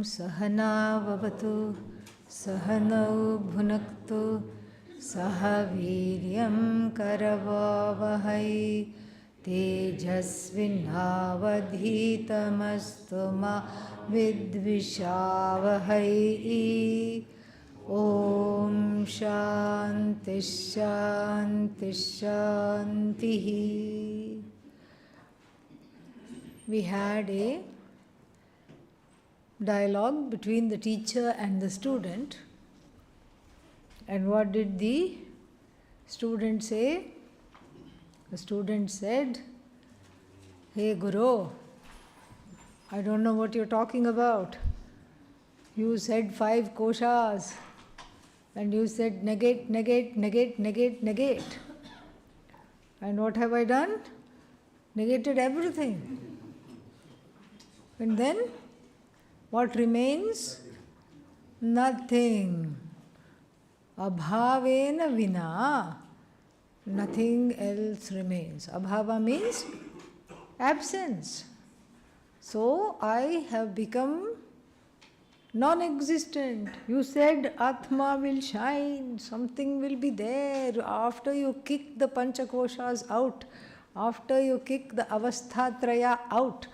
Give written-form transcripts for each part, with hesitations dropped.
सहना भवतु सहनौ भुनक्तु सह वीर्यं करवावहै तेजस्विनावधीतमस्तु मा विद्विषावहै। ॐ शान्ति शान्ति शान्तिः। We had a dialogue between the teacher and the student. And what did the student say? The student said, "Hey Guru, I don't know what you're talking about. You said 5 koshas and you said negate, negate, negate, negate, negate. And what have I done? Negated everything. And then what remains? Nothing. Abhavena vina. Nothing else remains. Abhava means absence. So I have become non-existent. You said Atma will shine, something will be there. After you kick the Panchakoshas out, after you kick the Avasthatraya out,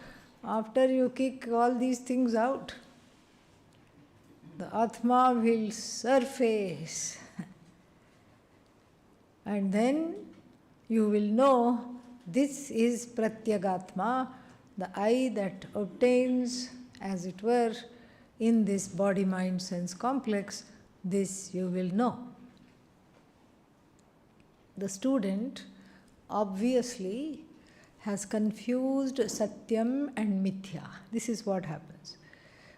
after you kick all these things out, the Atma will surface. And then you will know this is Pratyagatma, the I that obtains, as it were, in this body-mind-sense complex. This you will know. The student obviously has confused Satyam and Mithya. This is what happens.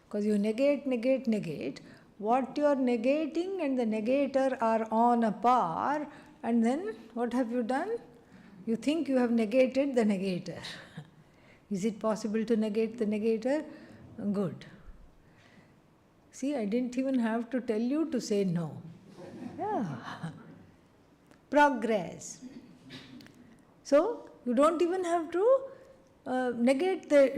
Because you negate, negate, negate. What you are negating and the negator are on a par, and then what have you done? You think you have negated the negator. Is it possible to negate the negator? Good. See, I didn't even have to tell you to say no. Yeah. Progress. So, you don't even have to negate the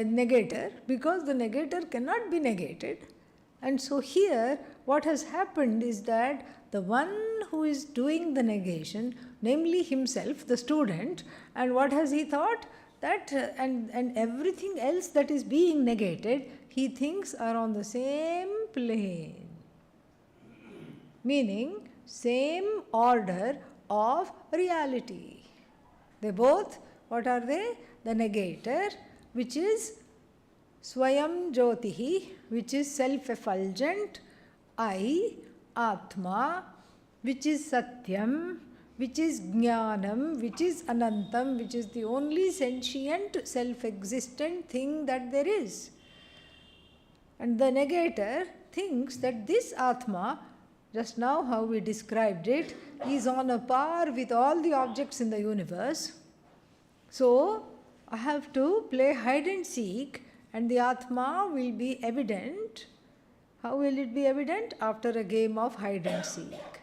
negator, because the negator cannot be negated. And so here what has happened is that the one who is doing the negation, namely himself, the student, and what has he thought? That and everything else that is being negated, he thinks are on the same plane. Meaning, same order of reality. They both, what are they? The negator, which is Swayam Jyotihi, which is self-effulgent, I, Atma, which is Satyam, which is Jnanam, which is Anantam, which is the only sentient, self-existent thing that there is. And the negator thinks that this Atma, just now how we described it, is on a par with all the objects in the universe. So, I have to play hide and seek, and the Atma will be evident. How will it be evident? After a game of hide and seek.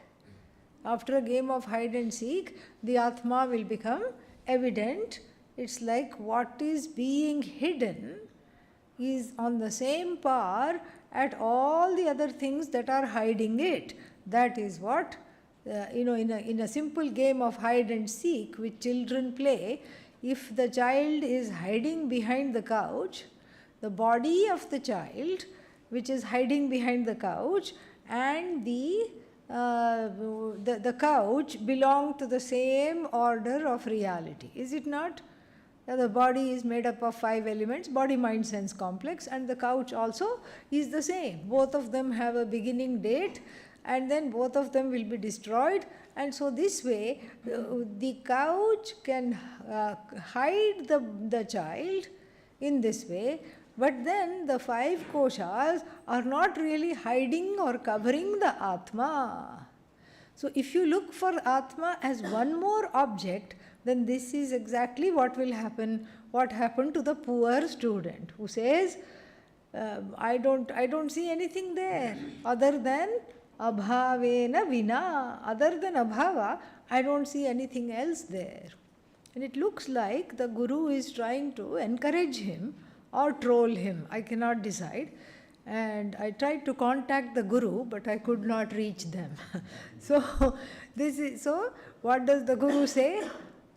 After a game of hide and seek, the Atma will become evident. It's like what is being hidden is on the same par at all the other things that are hiding it. That is what, in a simple game of hide and seek which children play, if the child is hiding behind the couch, the body of the child, which is hiding behind the couch, and the couch belong to the same order of reality. Is it not? The body is made up of 5 elements, body, mind, sense complex, and the couch also is the same. Both of them have a beginning date, and then both of them will be destroyed. And so this way, the couch can hide the child in this way, but then the 5 koshas are not really hiding or covering the Atma. So if you look for Atma as one more object, then this is exactly what will happen, what happened to the poor student who says, I don't see anything there other than abhavena vina. Other than abhava, I don't see anything else there. And it looks like the Guru is trying to encourage him or troll him. I cannot decide. and I tried to contact the Guru, but I could not reach them. So what does the Guru say?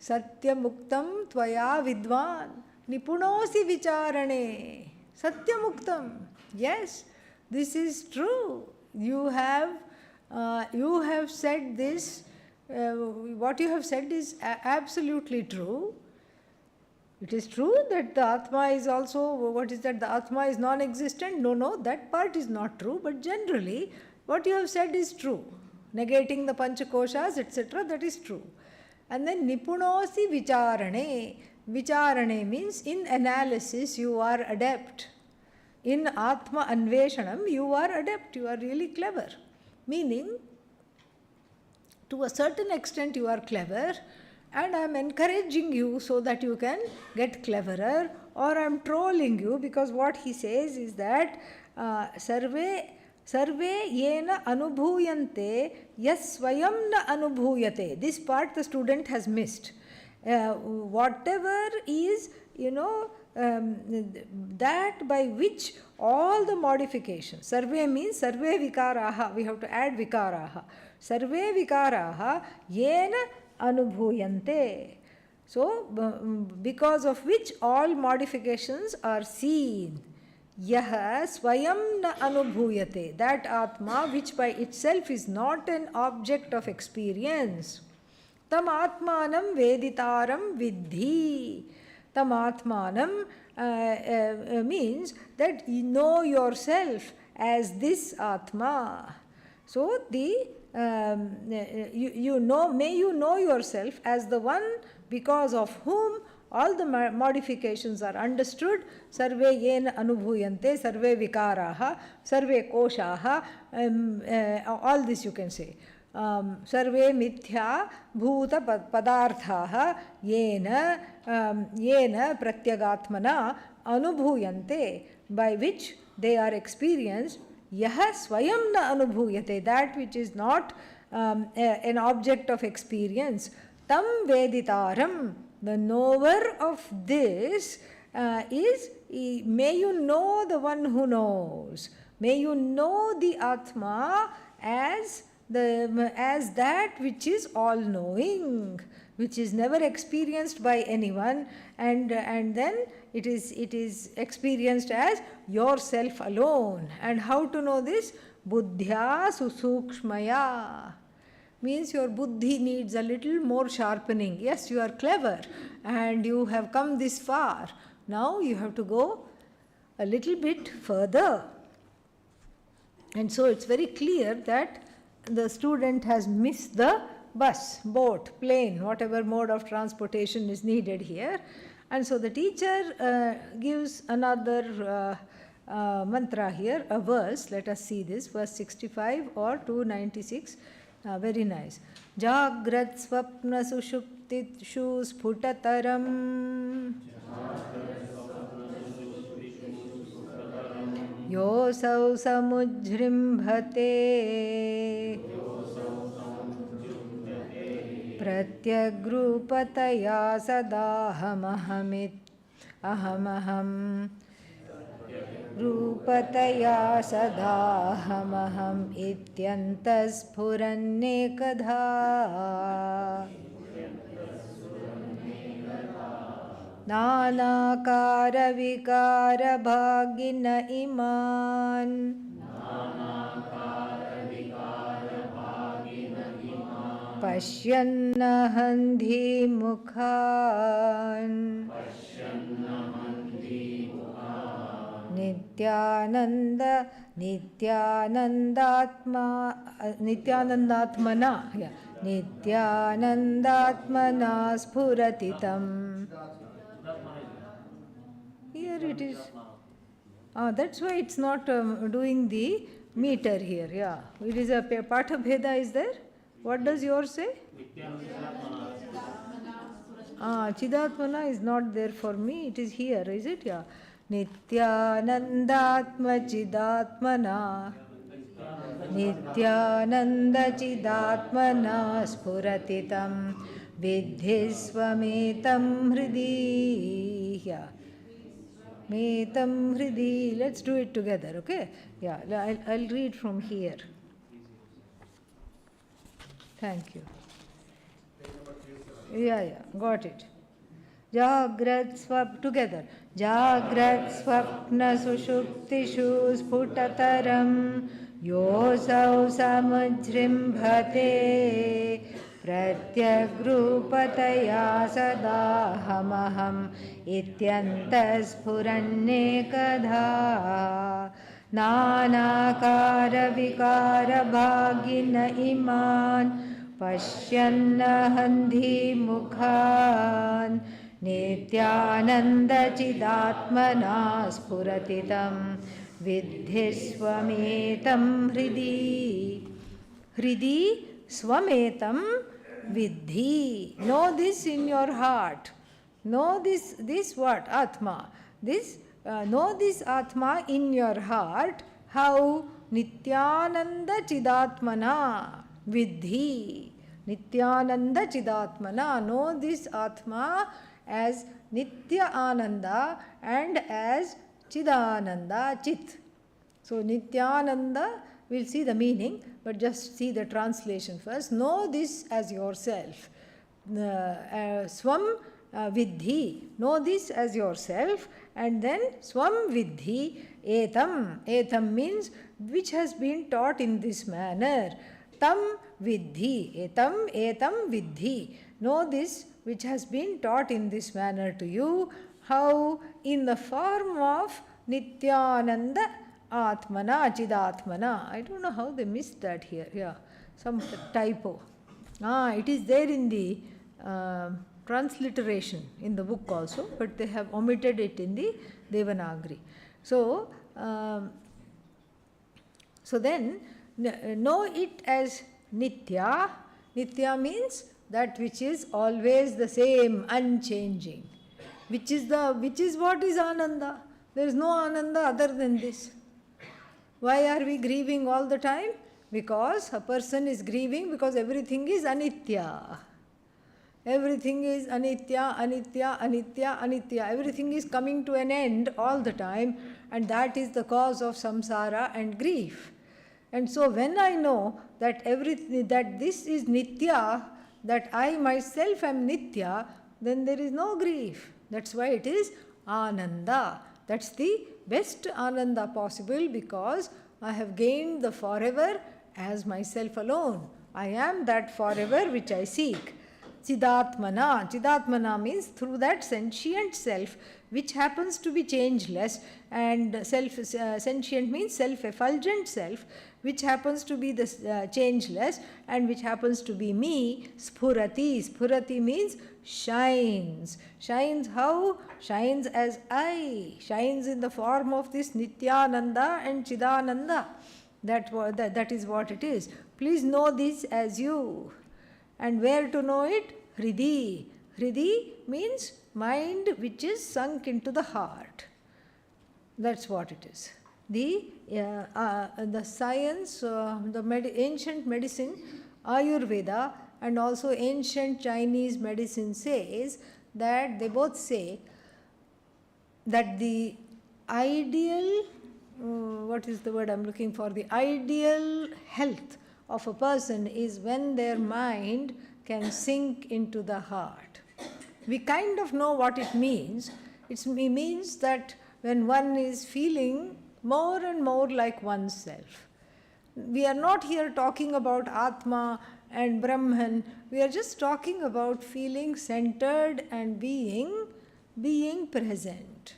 Satyamuktam tvaya vidvan nipunosi vicharane. Satyamuktam. Yes, this is true. You have said this. What you have said is absolutely true. It is true that the Atma is also, what is that, the Atma is non-existent? No, that part is not true, but generally what you have said is true. Negating the Panchakoshas, etc., that is true. And then Nipunosi Vicharane. Vicharane means in analysis you are adept. In Atma Anveshanam you are adept, you are really clever. Meaning, to a certain extent you are clever, and I am encouraging you so that you can get cleverer, or I am trolling you, because what he says is that sarve yena anubhuyante yas swayam na anubhuyate. This part the student has missed. Whatever is, that by which all the modifications, sarve means sarve vikaraha, we have to add vikaraha. Sarve vikaraha yena anubhuyante. So, because of which all modifications are seen. Yaha swayam na anubhuyate. That Atma, which by itself is not an object of experience. Tam atmanam veditaram vidhi. Tam atmanam means that you know yourself as this Atma. So, may you know yourself as the one because of whom all the modifications are understood. Sarve yena anubhuyante, sarve vikaraha, sarve koshaha, all this you can say. Sarve mithya bhuta padarthaha yena pratyagatmana anubhuyante, by which they are experienced. Yaha swayam na anubhuyate, that which is not an object of experience. Tam veditaram, the knower of this is, may you know the one who knows. May you know the Atma as that which is all-knowing, which is never experienced by anyone, and then it is experienced as yourself alone. And how to know this? Buddhya susukshmaya. Means your buddhi needs a little more sharpening. Yes, you are clever and you have come this far. Now you have to go a little bit further. And so it's very clear that the student has missed the bus, boat, plane, whatever mode of transportation is needed here. And so the teacher gives another mantra here, a verse. Let us see this, verse 65 or 296. Very nice. Jagrat swapna sushuptishu sphutataram yosau samujrimbhate pratyagrupataya sadahamaham रूपतया सदाहमहम् इत्यन्तस्फुरन्नेकधा नानाकारविकारभागिन इमान् पश्यन्नहन्धिमुखान् नित्यानन्दात्मना स्फुरति तम्. Here it is. That's why it's not doing the meter here. Yeah, it is a Patha Bheda is there. What does yours say? Chidatmana is not there for me. It is here, is it? Yeah. Nityanandatma chidatmana spuratitam vidhi swametam hridi. metam hridi. Let's do it together, okay? Yeah, I'll read from here. Thank you. Yeah, got it. Jagrat swap together. Jagrat swapna sushuptishu sputataram yosau samajrimbhate pratyagrupataya sadahamaham ityantas purannekadha nanakara vikara bhagina iman पश्यन्नहन्धि मुखान् नित्यानन्दचिदात्मना स्फुरति तं विद्धि स्वमेतं हृदि हृदि स्वमेतं विद्धि. Know this in your heart. Know this what? Atma. Know this Atma in your heart. How? Nityananda Chidatmana Vidhi. Nityananda Chidatmana. Know this Atma as Nitya Ananda and as Chidananda Chit. So Nityananda, we'll see the meaning, but just see the translation first. Know this as yourself. Swam Vidhi. Know this as yourself. And then Swam Vidhi Etam. Etam means which has been taught in this manner. Tam Vidhi. Etam Vidhi. Know this which has been taught in this manner to you. How? In the form of Nityananda Atmana Chidatmana. I don't know how they missed that here. Yeah, some typo. It is there in the transliteration in the book also, but they have omitted it in the Devanagari. So, then know it as Nitya. Nitya means that which is always the same, unchanging. Which is what is Ananda. There is no Ananda other than this. Why are we grieving all the time? Because a person is grieving because everything is Anitya. Everything is Anitya, Anitya, Anitya, Anitya. Everything is coming to an end all the time, and that is the cause of samsara and grief. And so when I know that this is Nitya, that I myself am Nitya, then there is no grief. That's why it is Ananda. That's the best Ananda possible, because I have gained the forever as myself alone. I am that forever which I seek. Chidatmana. Chidatmana means through that sentient self which happens to be changeless, and sentient means self-effulgent self, which happens to be the changeless and which happens to be me. Spurati. Spurati means shines. Shines how? Shines as I. Shines in the form of this Nityananda and Chidananda. That is what it is. Please know this as you. And where to know it? Hridi. Hridi means mind which is sunk into the heart. That's what it is. The science, ancient medicine, Ayurveda, and also ancient Chinese medicine says that they both say that the ideal, what is the word I'm looking for? The ideal health of a person is when their mind can sink into the heart. We kind of know what it means. It means that when one is feeling more and more like oneself. We are not here talking about Atma and Brahman. We are just talking about feeling centered and being present.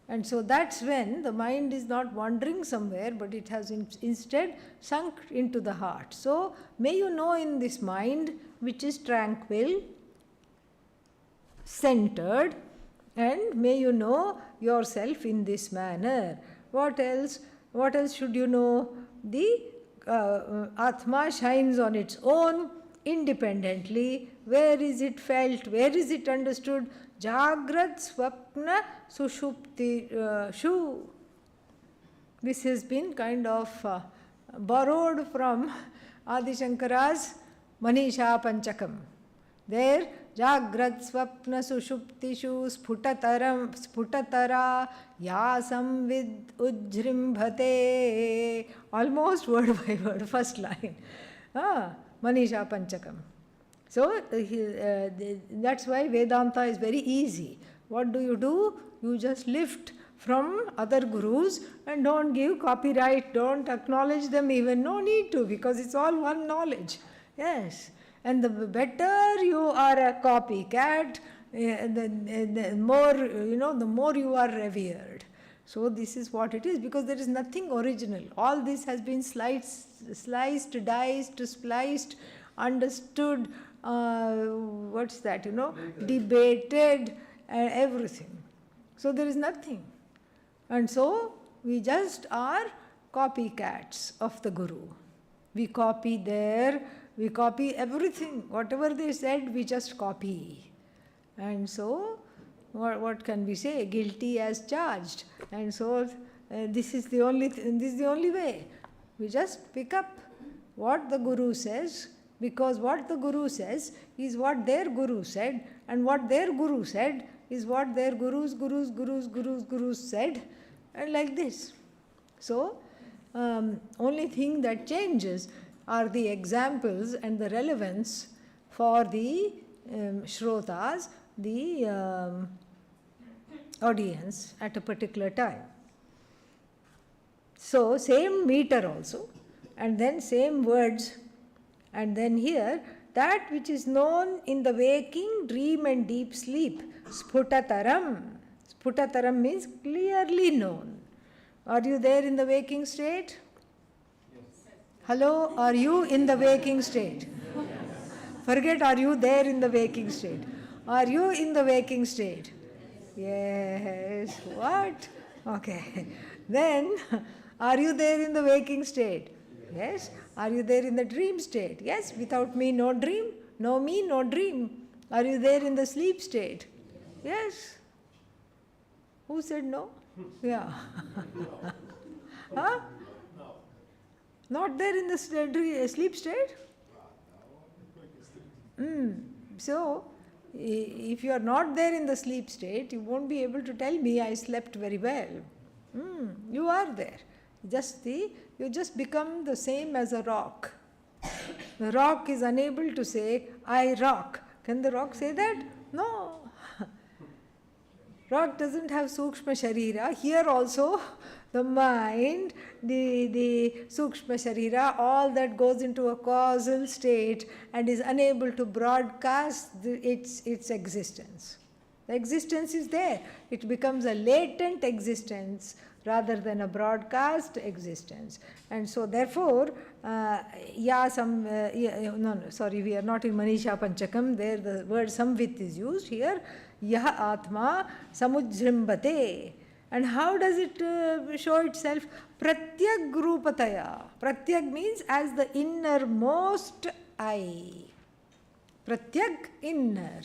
And so that's when the mind is not wandering somewhere, but it has instead sunk into the heart. So may you know in this mind which is tranquil, centered, and may you know yourself in this manner. What else? What else should you know? The Atma shines on its own, independently. Where is it felt? Where is it understood? Jagrat Swapna Sushupti Shu. This has been kind of borrowed from Adi Shankara's Manisha Panchakam. There, Jagrat Swapna Sushuptishu Sputatara Yasam Vid Ujrimbhate. Almost word by word, first line. Manisha Panchakam. So that's why Vedanta is very easy. What do? You just lift from other gurus and don't give copyright, don't acknowledge them even. No need to, because it's all one knowledge. Yes. And the better you are a copycat, the more, the more you are revered. So this is what it is, because there is nothing original. All this has been sliced, diced, spliced, understood, debated, everything. So there is nothing. And so we just are copycats of the Guru. We copy everything. Whatever they said, we just copy. And so, what can we say? Guilty as charged. And so, this is the only way. We just pick up what the Guru says, because what the Guru says is what their Guru said, and what their Guru said is what their Gurus said, and like this. So, only thing that changes are the examples and the relevance for the shrotas, the audience at a particular time. So, same meter also, and then same words, and then here, that which is known in the waking, dream and deep sleep, sputataram. Sputataram means clearly known. Are you there in the waking state? Yes. Hello, are you in the waking state? Forget, are you there in the waking state? Are you in the waking state? Yes. What? Okay. Then, are you there in the waking state? Yes. Are you there in the dream state? Yes. Without me, no dream. No me, no dream. Are you there in the sleep state? Yes. Who said no? Yeah. Huh? Not there in the sleep state? So, if you are not there in the sleep state, you won't be able to tell me I slept very well. You are there. You just become the same as a rock. The rock is unable to say, I rock. Can the rock say that? No. Rock doesn't have Sukshma Sharira. Here also, the mind, the Sukshma Sharira, all that goes into a causal state and is unable to broadcast its existence. The existence is there. It becomes a latent existence rather than a broadcast existence. And so therefore, we are not in Manisha Panchakam. There the word samvit is used. Here, Yah Atma Samujrimbate. And how does it show itself? Pratyak Rupataya. Pratyak means as the innermost I. Pratyak, inner.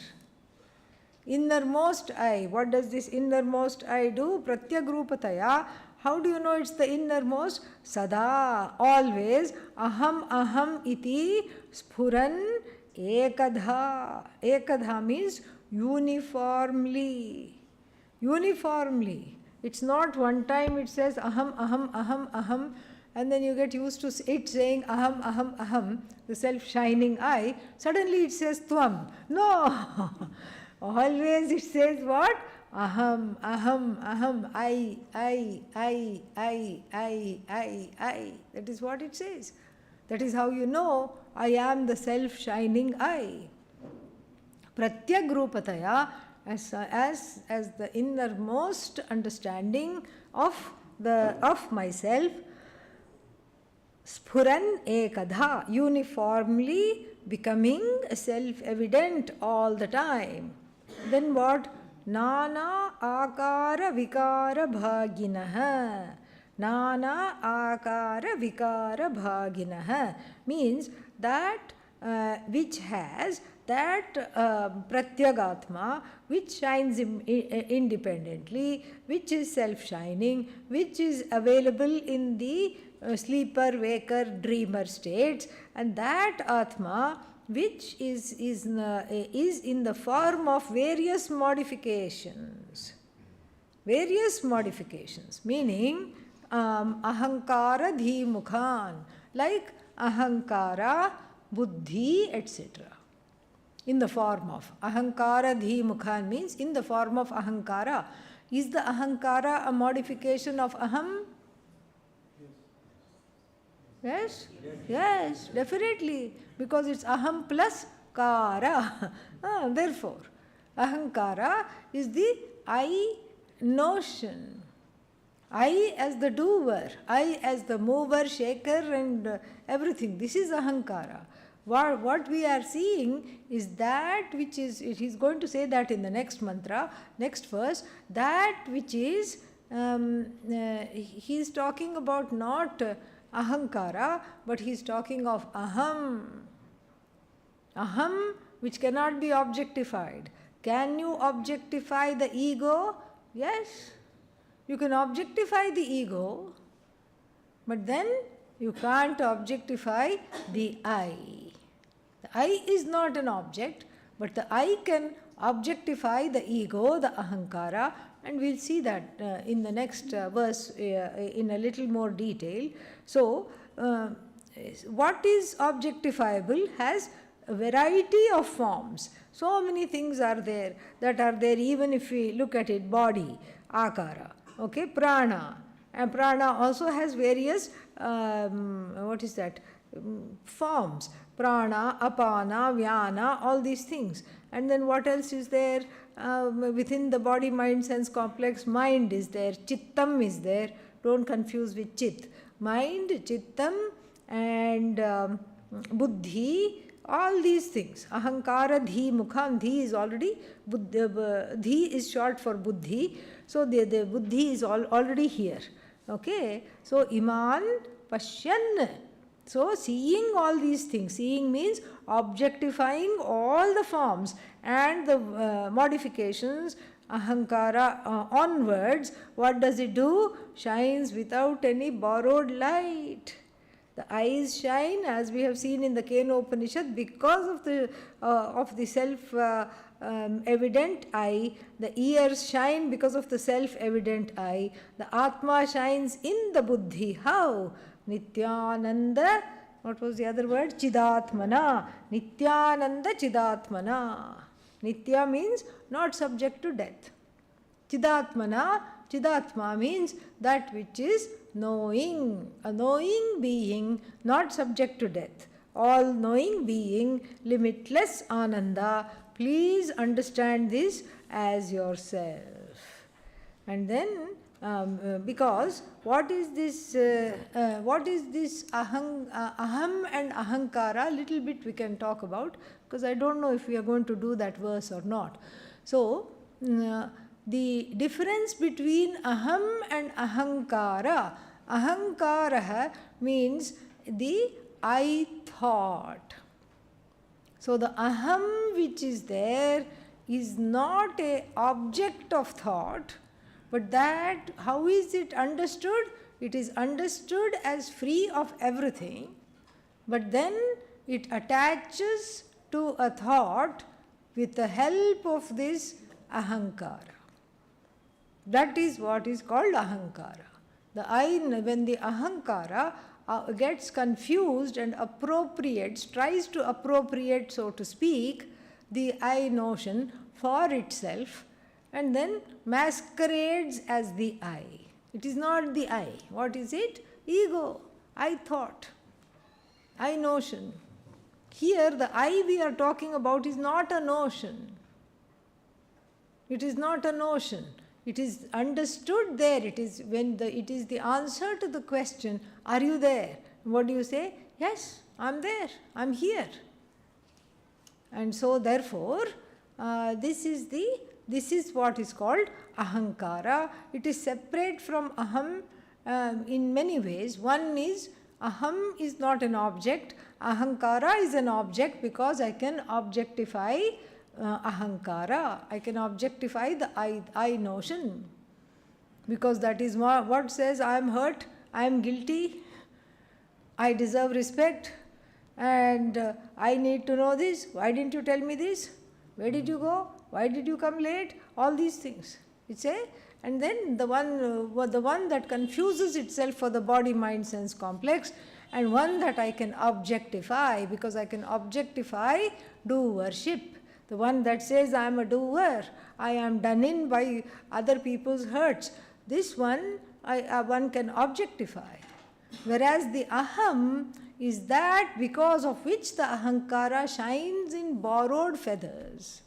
Innermost I. What does this innermost I do? Pratyak Rupataya. How do you know it's the innermost? Sada, always. Aham aham iti sphuran ekadha. Ekadha means uniformly. Uniformly. It's not one time it says aham, aham, aham, aham, and then you get used to it saying aham, aham, aham, the self-shining I. Suddenly it says tvam. No. Always it says what? Aham, aham, aham, I. That is what it says. That is how you know I am the self-shining I. Pratyak Rupataya, as the innermost understanding of myself, sphuran ekadha, uniformly becoming self-evident all the time. Then what? Nana akara vikara bhaginaha. Nana akara vikara bhaginaha means that which has that pratyagatma, which shines independently, which is self-shining, which is available in the sleeper, waker, dreamer states, and that atma which is in the form of various modifications. Various modifications, meaning ahankara dhimukhan, like ahankara, buddhi, etc. In the form of ahankara dhimukhan means in the form of ahankara. Is the ahankara a modification of aham? Yes? Yes, definitely. Because it's aham plus kara. Therefore, ahankara is the I notion. I as the doer, I as the mover, shaker, and everything. This is ahankara. What we are seeing is that which is, he is going to say that in the next mantra, next verse, that which is, he is talking about not ahankara, but he is talking of aham. Aham, which cannot be objectified. Can you objectify the ego? Yes. You can objectify the ego, but then you can't objectify the I. The I is not an object, but the I can objectify the ego, the ahankara, and we'll see that in the next verse in a little more detail. So, what is objectifiable has a variety of forms. So many things are there that are there even if we look at it, body, akara, okay, prana. And prana also has various, forms. Prana, apana, vyana, all these things. And then what else is there? Within the body, mind, sense complex, mind is there, chittam is there. Don't confuse with chit. Mind, chittam, and buddhi, all these things. Ahankara, dhi, mukham, dhi is already, dhi is short for buddhi. So the buddhi is already here. Okay. So iman pashyan. So seeing all these things, seeing means objectifying all the forms and the modifications, ahankara onwards, what does it do? Shines without any borrowed light. The eyes shine, as we have seen in the Kena Upanishad, because of the self-evident I. The ears shine because of the self-evident I. The Atma shines in the Buddhi. How? Nityananda, what was the other word? Chidatmana. Nityananda Chidatmana. Nitya means not subject to death. Chidatmana, Chidatma means that which is knowing, a knowing being, not subject to death. All knowing being, limitless Ananda. Please understand this as yourself. And then, because what is this aham and ahankara? Little bit we can talk about, because I don't know if we are going to do that verse or not. So, the difference between aham and ahankara. Ahankara means the I thought. So the aham which is there is not an object of thought, but that, how is it understood? It is understood as free of everything, but then it attaches to a thought with the help of this ahankara. That is what is called ahankara. The I, when the ahankara gets confused and appropriates, tries to appropriate, so to speak, the I notion for itself, and then masquerades as the I. It is not the I. What is it? Ego, I thought, I notion. Here the I we are talking about is not a notion. It is not a notion. It is understood there. It is when it is the answer to the question, are you there? What do you say? Yes, I'm there. I'm here. And so therefore, this is what is called ahankara. It is separate from aham in many ways. One is, aham is not an object. Ahankara is an object because I can objectify ahankara. I can objectify the I notion, because that is what says I am hurt, I am guilty, I deserve respect. and I need to know this. Why didn't you tell me this? Where did you go? Why did you come late? All these things. It's a, and then the one that confuses itself for the body, mind, sense complex, and one that I can objectify, because I can objectify doership. The one that says I am a doer, I am done in by other people's hurts. This one one can objectify. Whereas the aham is that because of which the ahankara shines in borrowed feathers.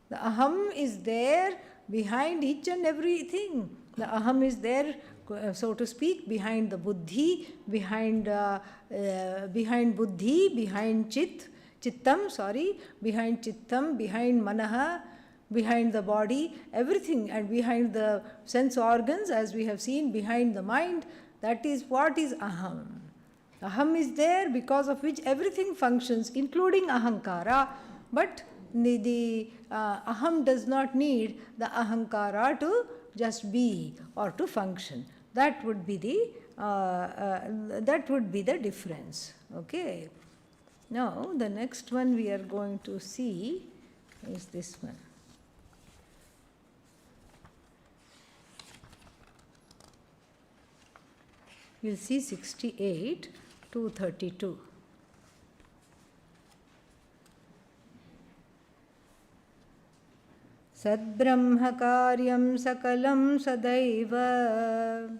The aham is there behind each and everything. The aham is there, so to speak, behind the buddhi, behind buddhi, behind chittam, behind chittam, behind manaha, behind the body, everything, and behind the sense organs, as we have seen, behind the mind. That is what is aham. Aham is there because of which everything functions, including ahankara, but the aham does not need the ahankara to just be or to function. That would be the difference. Okay. Now the next one we are going to see is this one. We'll see 68 to 32. Sadbrahma karyam sakalam sadaiva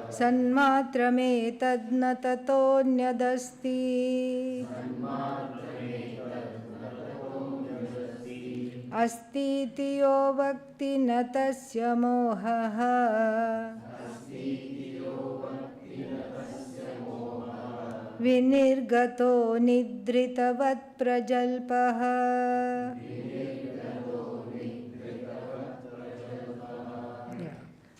sanmatrameta na tatonyadasti अस्तीति यो भक्ति न तस्य मोहः विनिर्गतो निद्रितवत् प्रजल्पः.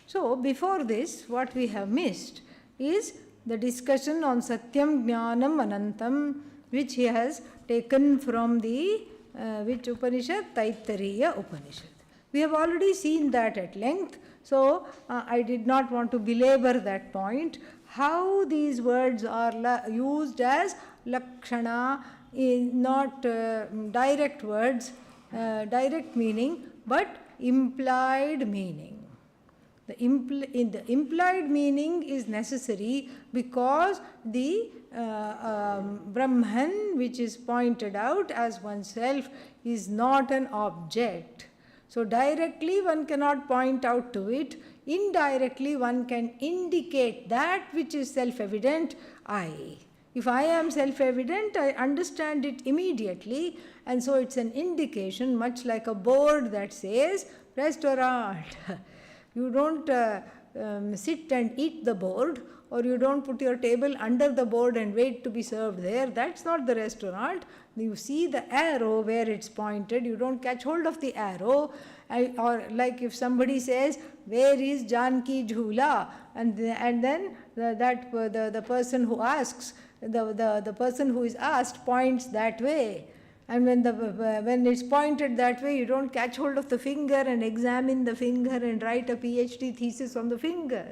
So before this, what we have missed is the discussion on Satyam, Jnanam, Anantam, which he has taken from the which Upanishad? Taittiriya Upanishad. We have already seen that at length, so I did not want to belabor that point. How these words are used as lakshana, not direct words, direct meaning, but implied meaning. The implied meaning is necessary because the Brahman, which is pointed out as oneself, is not an object. So directly one cannot point out to it. Indirectly one can indicate that which is self-evident, I. If I am self-evident, I understand it immediately, and so it's an indication, much like a board that says restaurant. You don't sit and eat the board, or you don't put your table under the board and wait to be served there. That's not the restaurant. You see the arrow where it's pointed. You don't catch hold of the arrow. Or like if somebody says, where is Janki Jhula? And then the person who asks, the person who is asked points that way. And when it's pointed that way, you don't catch hold of the finger and examine the finger and write a PhD thesis on the finger.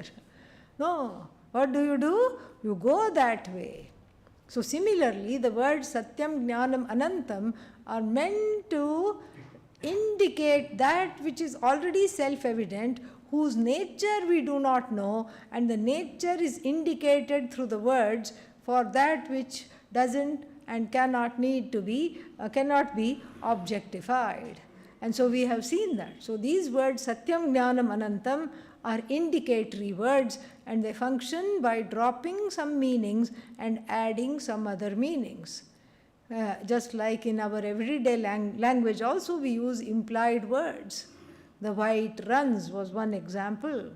No. What do? You go that way. So similarly, the words Satyam, Jnanam, Anantam are meant to indicate that which is already self-evident, whose nature we do not know, and the nature is indicated through the words for that which doesn't and cannot be objectified. And so we have seen that. So these words Satyam, Jnanam, Anantam are indicatory words, and they function by dropping some meanings and adding some other meanings. Just like in our everyday language also we use implied words. The white runs was one example.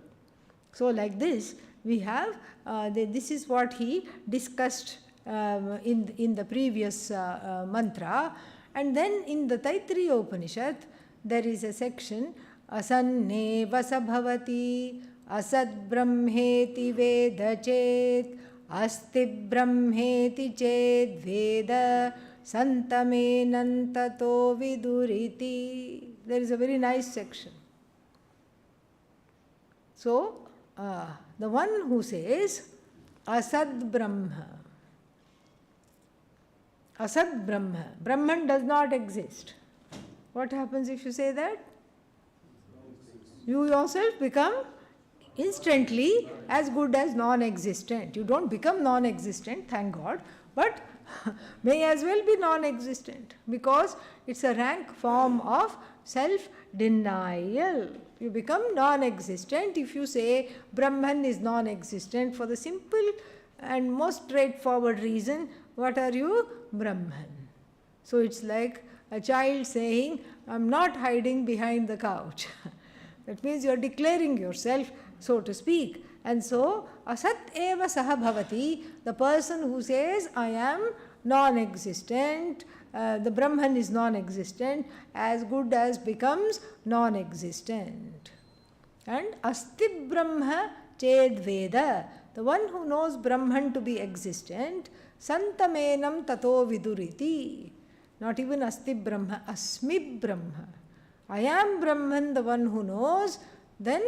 So like this we have, this is what he discussed in the previous mantra. And then in the Taittiriya Upanishad there is a section, Asanne vasabhavati asad brahmeti veda chet asti brahmeti chet veda santamenantato viduriti. There is a very nice section. So the one who says Asad Brahma. Asad Brahma. Brahman does not exist. What happens if you say that? You yourself become instantly as good as non-existent. You don't become non-existent, thank God, but may as well be non-existent, because it's a rank form of self-denial. You become non-existent if you say Brahman is non-existent for the simple and most straightforward reason, what are you? Brahman. So it's like a child saying, I'm not hiding behind the couch. That means you are declaring yourself, so to speak. And so, asat eva saha bhavati, the person who says, I am non-existent, the Brahman is non-existent, as good as becomes non-existent. And asti Brahma ched veda, the one who knows Brahman to be existent, santamenam tato viduriti. Not even asti Brahma, asmi Brahma. I am Brahman, the one who knows, then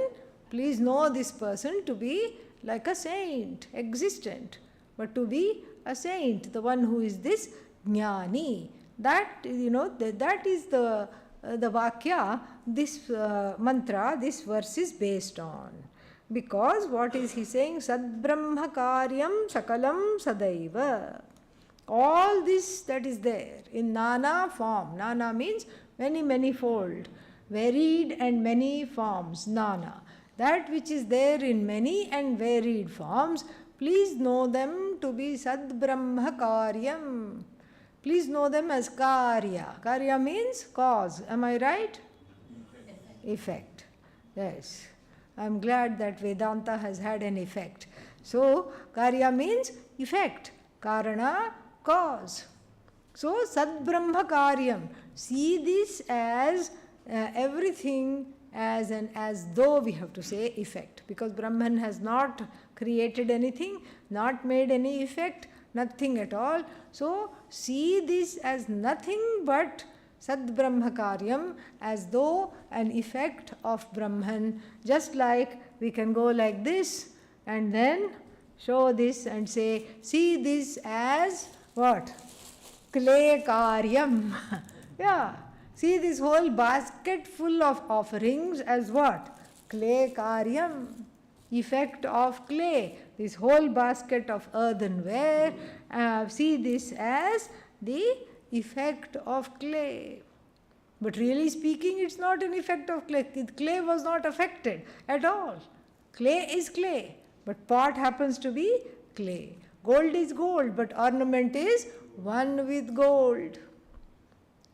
please know this person to be like a saint, existent, but to be a saint, the one who is this jnani. That, that is the vakya, this mantra, this verse is based on. Because what is he saying? Sad Brahma karyam sakalam sadaiva. All this that is there in nana form. Nana means many, many-fold. Varied and many forms. Nana. That which is there in many and varied forms, please know them to be Sad Brahma Karyam. Please know them as Karya. Karya means cause. Am I right? Effect. Yes. I am glad that Vedanta has had an effect. So, Karya means effect. Karana, cause. So, Sad Brahma Karyam. See this as everything as though we have to say effect, because Brahman has not created anything, not made any effect, nothing at all. So see this as nothing but Sad Brahma Karyam, as though an effect of Brahman, just like we can go like this and then show this and say, see this as what? Clay Karyam. Yeah. See this whole basket full of offerings as what? Clay Karyam, effect of clay. This whole basket of earthenware, see this as the effect of clay. But really speaking, it's not an effect of clay. Clay was not affected at all. Clay is clay, but pot happens to be clay. Gold is gold, but ornament is one with gold.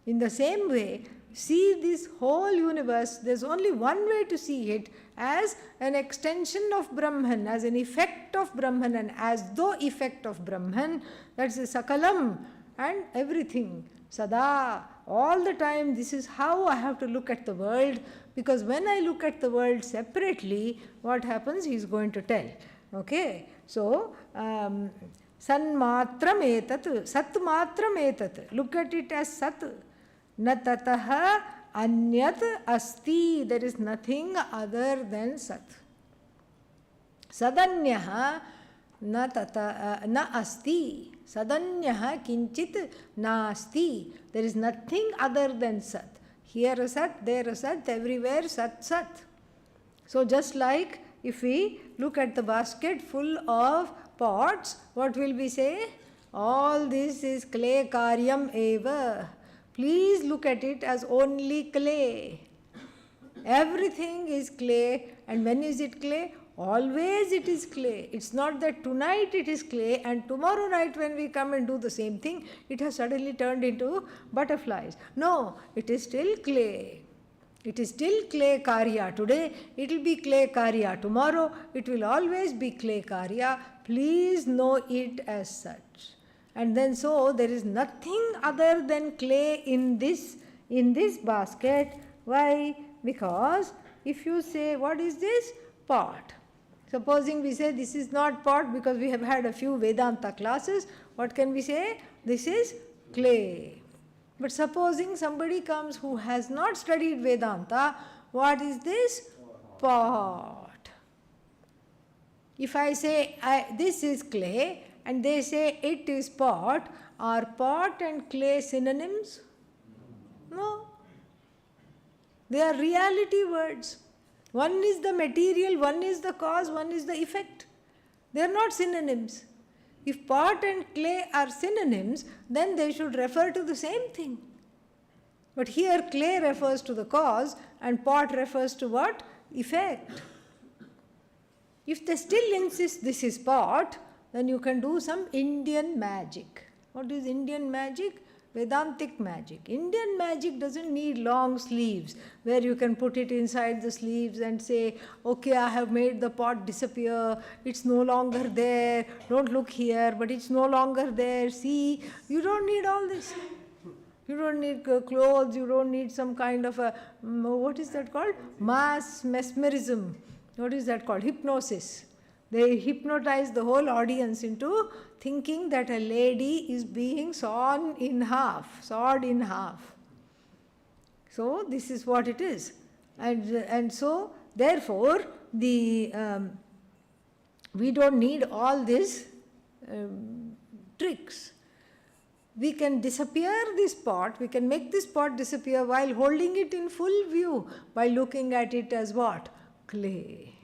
In the same way, see this whole universe, there's only one way to see it, as an extension of Brahman, as an effect of Brahman, and as though effect of Brahman. That's the Sakalam and everything. Sada, all the time, this is how I have to look at the world, because when I look at the world separately, what happens, he is going to tell. Okay, so Sanmatram etat, Sat matram etat. Look at it as Sat. Na tataha anyat asti. There is nothing other than Sat. Sadanyaha na asti. Sadanyaha kinchit nasti. There is nothing other than Sat. Here a Sat, there a Sat, everywhere Sat, Sat. So just like if we look at the basket full of pots, what will we say? All this is clay karyam eva. Please look at it as only clay. Everything is clay. And when is it clay? Always it is clay. It's not that tonight it is clay and tomorrow night when we come and do the same thing, it has suddenly turned into butterflies. No, it is still clay. It is still clay karya. Today it will be clay karya. Tomorrow it will always be clay karya. Please know it as such. And then so there is nothing other than clay in this basket. Why? Because if you say, what is this? Pot. Supposing we say this is not pot because we have had a few Vedanta classes, what can we say? This is clay. But supposing somebody comes who has not studied Vedanta, what is this? Pot. If I say this is clay and they say it is pot, are pot and clay synonyms? No. They are reality words. One is the material, one is the cause, one is the effect. They are not synonyms. If pot and clay are synonyms, then they should refer to the same thing. But here clay refers to the cause and pot refers to what? Effect. If they still insist this is pot, then you can do some Indian magic. What is Indian magic? Vedantic magic. Indian magic doesn't need long sleeves where you can put it inside the sleeves and say, okay, I have made the pot disappear, it's no longer there, don't look here, but it's no longer there, see. You don't need all this. You don't need clothes, you don't need some kind of a, what is that called? Mass mesmerism. What is that called? Hypnosis. They hypnotize the whole audience into thinking that a lady is being sawed in half. So this is what it is. And so therefore we don't need all these tricks. We can disappear this pot, we can make this pot disappear while holding it in full view by looking at it as what? Clay.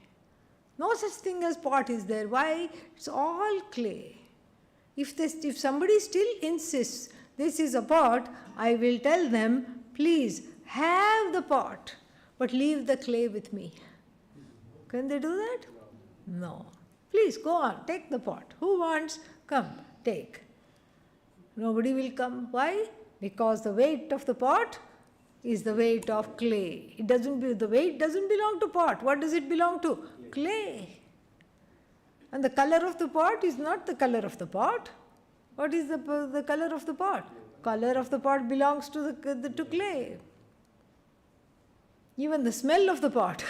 No such thing as pot is there. Why? It's all clay. If somebody still insists this is a pot, I will tell them, please have the pot, but leave the clay with me. Can they do that? No. Please go on, take the pot. Who wants? Come, take. Nobody will come. Why? Because the weight of the pot is the weight of clay. The weight doesn't belong to pot. What does it belong to? Clay. And the color of the pot is not the color of the pot. What is the color of the pot? Color of the pot belongs to to clay. Even the smell of the pot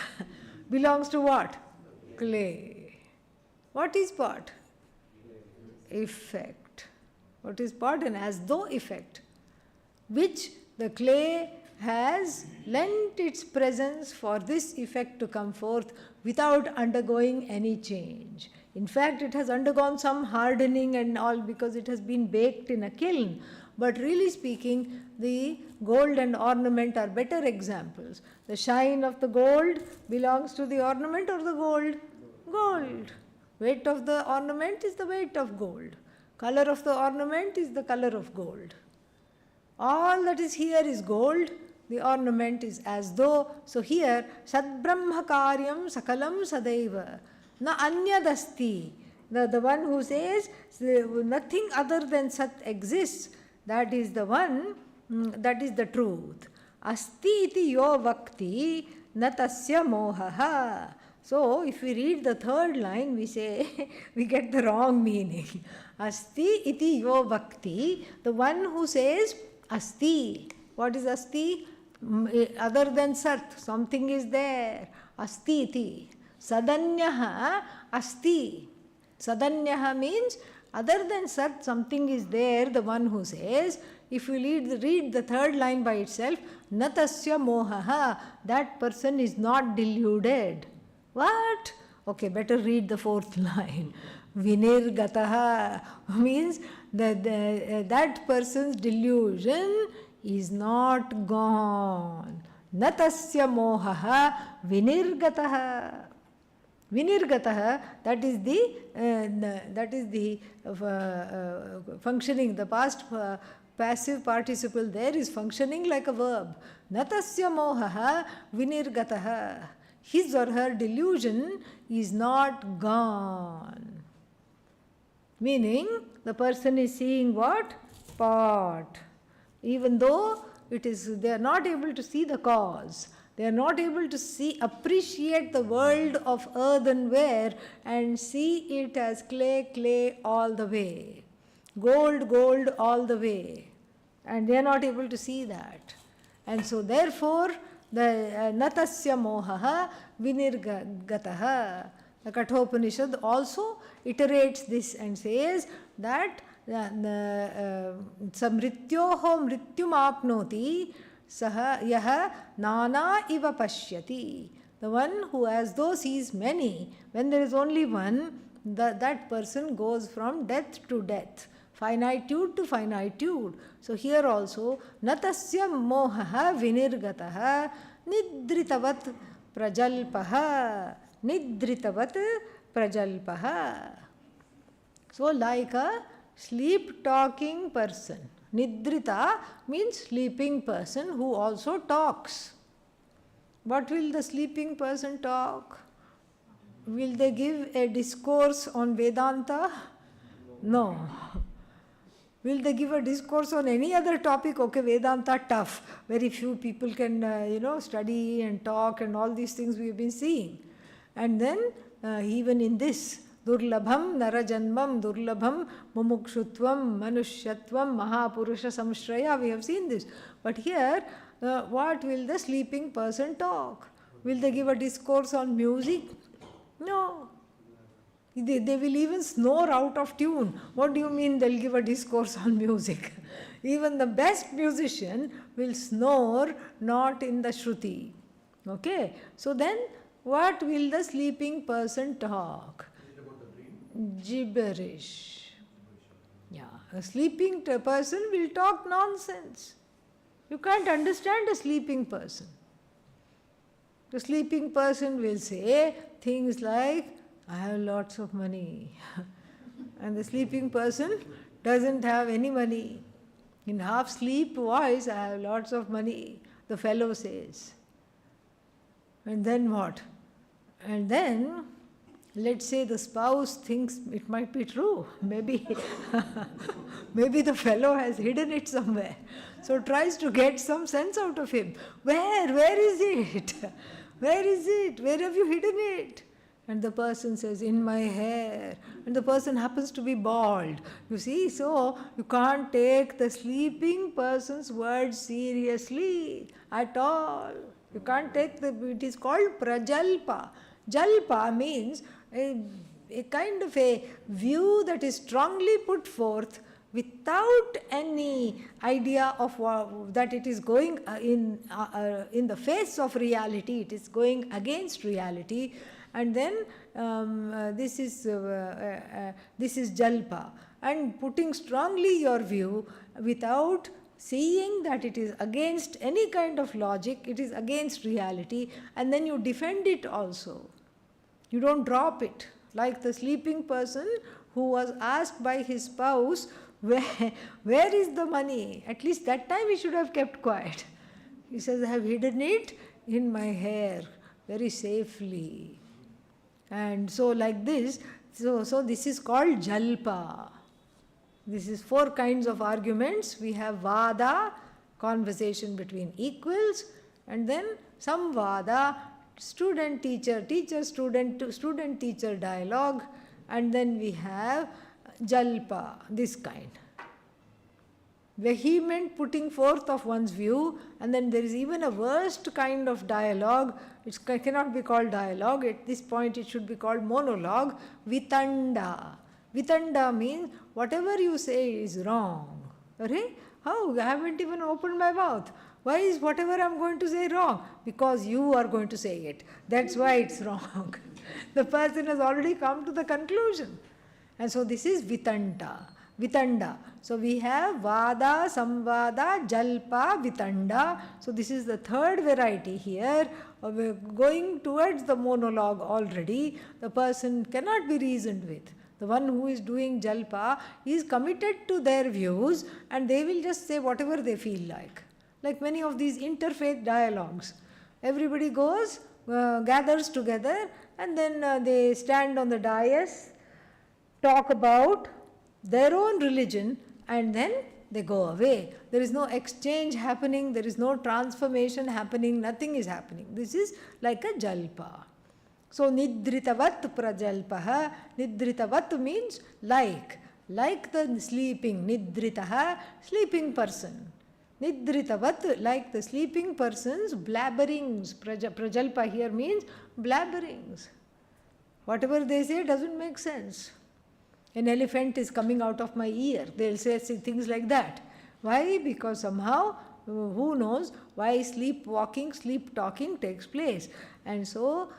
belongs to what? Clay. What is pot? Effect. What is pot? An as though effect, which the clay has lent its presence for this effect to come forth without undergoing any change. In fact, it has undergone some hardening and all because it has been baked in a kiln. But really speaking, the gold and ornament are better examples. The shine of the gold belongs to the ornament or the gold? Gold. Weight of the ornament is the weight of gold. Color of the ornament is the color of gold. All that is here is gold. The ornament is as though. So here, Sadbrahma Karyam Sakalam Sadaiva. Na Anyadasti. The one who says nothing other than Sat exists, that is the one, that is the truth. Asti iti yo vakti natasya mohaha. So if we read the third line, we say, we get the wrong meaning. Asti iti yo vakti, the one who says asti. What is asti? Other than sat, something is there. Asti iti. Sadanyaha asti. Sadanyaha means other than sat, something is there, the one who says. If you read the third line by itself, natasya mohaha, that person is not deluded. What? Okay, better read the fourth line. Vinirgataha means that person's delusion is not gone. Natasya mohaha vinirgataha. Vinirgataha, that is the functioning, the past passive participle there is functioning like a verb. Natasya mohaha vinirgataha. His or her delusion is not gone. Meaning, the person is seeing what? Pot. Even though they are not able to see the cause. They are not able to appreciate the world of earthenware and see it as clay all the way. Gold all the way. And they are not able to see that. And so therefore, the natasya mohaha vinirgataha. The Kathopanishad also iterates this and says that samrityoho mrityum apnoti saha yaha nana iva pashyati. The one who as though sees many, when there is only one, that person goes from death to death, finitude to finitude. So here also, natasya mohaha vinirgataha nidritavat prajalpaha. Nidritavat prajalpaha. So like a sleep-talking person. Nidrita means sleeping person who also talks. What will the sleeping person talk? Will they give a discourse on Vedanta? No. Will they give a discourse on any other topic? Okay, Vedanta tough. Very few people can, study and talk and all these things we have been seeing. And then even in this, Durlabham Narajanmam Durlabham Mumukshutvam Manushyatvam Mahapurusha Samshraya, we have seen this. But here, what will the sleeping person talk? Will they give a discourse on music? No. They will even snore out of tune. What do you mean they'll give a discourse on music? Even the best musician will snore not in the Shruti. Okay? So then, what will the sleeping person talk? Gibberish. Yeah, a sleeping person will talk nonsense. You can't understand a sleeping person. The sleeping person will say things like, I have lots of money. And the sleeping person doesn't have any money. In half sleep voice, I have lots of money, the fellow says. And then what? And then, let's say the spouse thinks it might be true. Maybe, maybe the fellow has hidden it somewhere. So tries to get some sense out of him. Where is it? Where is it? Where have you hidden it? And the person says, in my hair. And the person happens to be bald. You see, so you can't take the sleeping person's words seriously at all. You can't take it is called prajalpa. Jalpa means a kind of a view that is strongly put forth without any idea of that it is going in the face of reality, it is going against reality. And then this is jalpa, and putting strongly your view without seeing that it is against any kind of logic, it is against reality, and then you defend it also. You don't drop it. Like the sleeping person who was asked by his spouse, where is the money? At least that time he should have kept quiet. He says, I have hidden it in my hair very safely. And so like this, so this is called jalpa. This is 4 kinds of arguments. We have vada, conversation between equals, and then samvada, student-teacher, teacher-student, student-teacher dialogue, and then we have jalpa, this kind. Vehement putting forth of one's view, and then there is even a worst kind of dialogue. It cannot be called dialogue. At this point it should be called monologue. Vitanda. Vitanda means whatever you say is wrong. Okay? How? I haven't even opened my mouth. Why is whatever I'm going to say wrong? Because you are going to say it. That's why it's wrong. The person has already come to the conclusion. And so this is vitanda. Vitanda. So we have vada, samvada, jalpa, vitanda. So this is the 3rd variety here. We're going towards the monologue already. The person cannot be reasoned with. The one who is doing jalpa is committed to their views, and they will just say whatever they feel like. Like many of these interfaith dialogues. Everybody goes, gathers together, and then they stand on the dais, talk about their own religion, and then they go away. There is no exchange happening, there is no transformation happening, nothing is happening. This is like a jalpa. So nidritavat prajalpaha. Nidritavat means like the sleeping. Nidritaha, sleeping person. Nidritavat, like the sleeping person's blabberings. Prajalpa here means blabberings. Whatever they say doesn't make sense. An elephant is coming out of my ear. They'll say things like that. Why? Because somehow who knows why sleepwalking, sleep talking takes place. And so,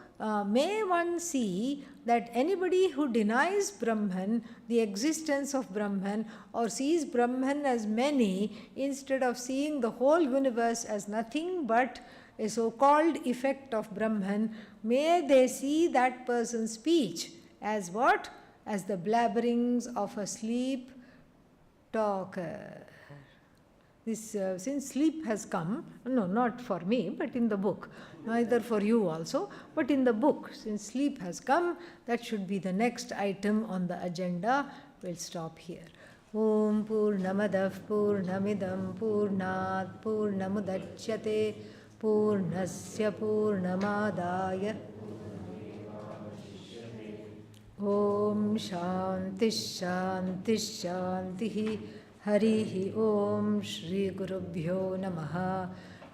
may one see that anybody who denies Brahman, the existence of Brahman, or sees Brahman as many, instead of seeing the whole universe as nothing but a so-called effect of Brahman, may they see that person's speech as what? As the blabberings of a sleep talker. This, since sleep has come, no, not for me, but in the book, neither for you also, but in the book, since sleep has come, that should be the next item on the agenda. We'll stop here. Om Purnamadav Purnamidam Purnat Purnamudachyate Purnasya Purnamadaya Om Shanti Shanti Shanti Harihi Om Shri Gurubhyo Namaha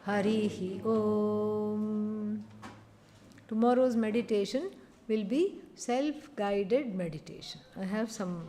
Harihi Om. Tomorrow's meditation will be self-guided meditation. I have some